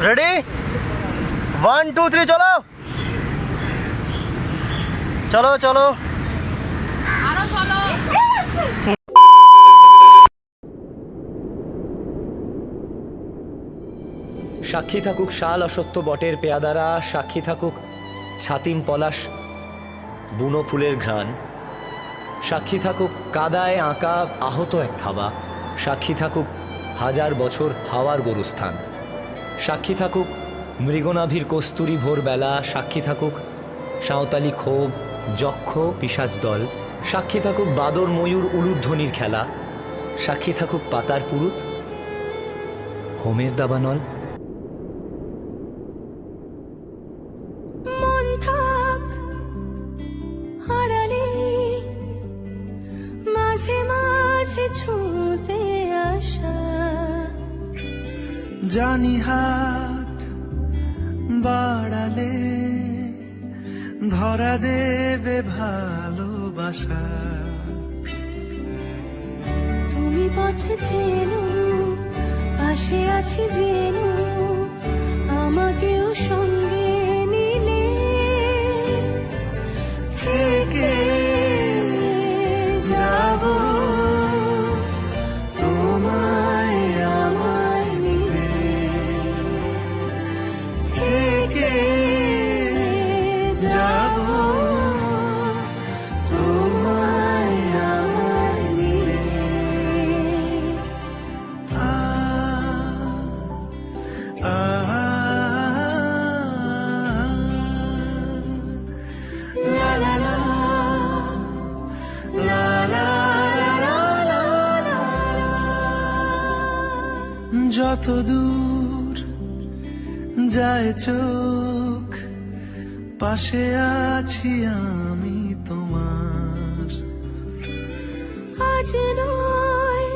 Ready 1 2 3 চলো চলো চলো আরো চলো। সাক্ষী থাকুক শাল অসত্য বটের পেয়াদারা, সাক্ষী থাকুক ছাতিম পলাশ বুনো ফুলের ঘ্রাণ, সাক্ষী থাকুক কাদায় আঁকা আহত এক থাবা, সাক্ষী থাকুক হাজার বছর হাওয়ার গরুস্থান, সাক্ষী থাকুক মৃগনাভির কস্তুরী ভোরবেলা, সাক্ষী থাকুক সাঁওতালি ক্ষোভ যক্ষ পিশাচ দল, সাক্ষী থাকুক বাদর ময়ূর উলুধ্বনির খেলা, সাক্ষী থাকুক পাতার পুরুত হোমের দাবানল। মন থাক আড়ালে, মাঝে মাঝে ছুঁতে আসা, জানি হাত বাড়ালে ধরা দেবে ভালোবাসা। তুমি পথে চেনো, পাশে আছি জেনো, আমাকেও সঙ্গে নিলে থেকে যাব তোমায় আমায় মিলে, থেকে যাব তোমায় আমায় মিলে। আ লা লা লা লা লা লা লা লা। যত দূর যায় চোখ, পাশে আছি আমি তোমার। আজ নয়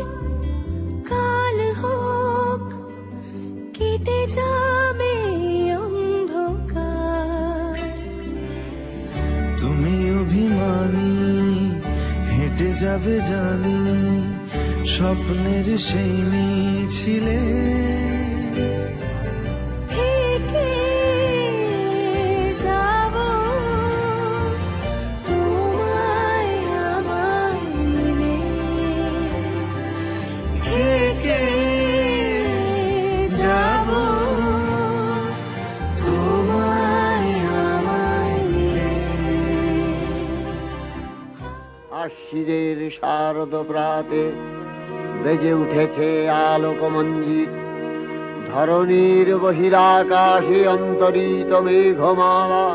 কাল হোক, কেটে যাবে অন্ধকার। তুমি অভিমানী হেঁটে যাবে জানি, স্বপ্নের সেই মিছিলে থেকে যাব তোমায় আমায় মিলে, থেকে যাব তোমায় আমায় মিলে। আশ্বিনের শারদ প্রাতে বেজে উঠেছে আলোকমঞ্জিত, ধরণীর বহিরাকাশে অন্তরিত মেঘমালা,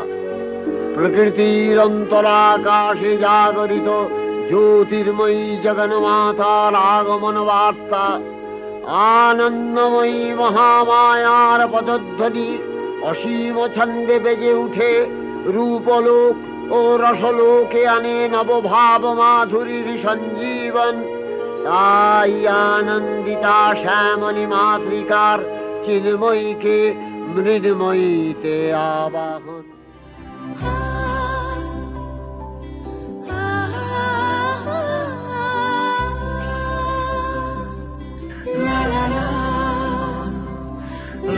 প্রকৃতির অন্তরাকাশে জাগরিত জ্যোতির্ময়ী জগন্মাতার আগমন বার্তা, আনন্দময়ী মহামায়ার পদধ্বনি অসীম ছন্দে বেজে উঠে রূপলোক ও রসলোকে আনে নবভাব মাধুরীর সঞ্জীবন। তাই আনন্দিতা শ্যামলী মাতৃকার চিন্ময়ীকে মৃন্ময়ীতে আবাহন। লা লা লা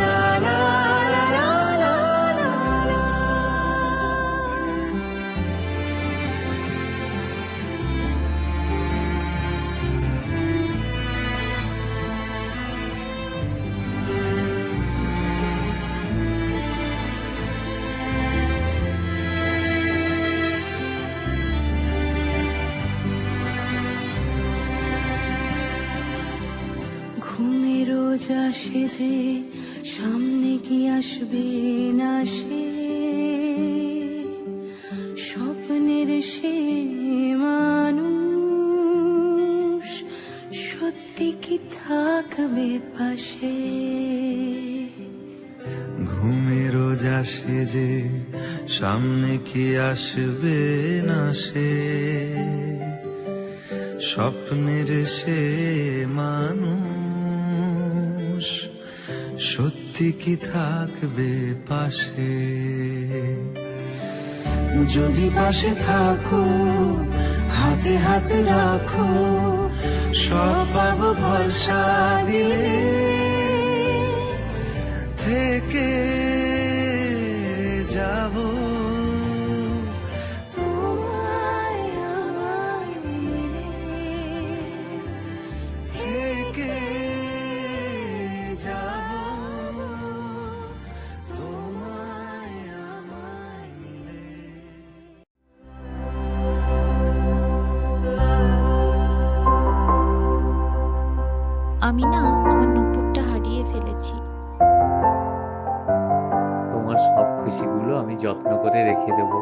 লা লা লা লা লা লা। ঘুমের রোজ আসে যে, সামনে কি আসবে না সে, স্বপ্নের সে মানুষ সত্যি কি থাকবে পাশে। ঘুমে রোজ আসে যে, সামনে কি আসবে না সে, স্বপ্নের সে মানুষ সত্যি কি থাকবে পাশে। যদি পাশে থাকো, হাতে হাত রাখো, সব পাবো ভরসা দিলে। থেকে যাব তোমায় আমায় মিলে থেকে যাব তোমায় আমায় মিলে। আমি না আমার নুপুরটা হারিয়ে ফেলেছি। তোমার সব খুশিগুলো আমি যত্ন করে রেখে দেবো।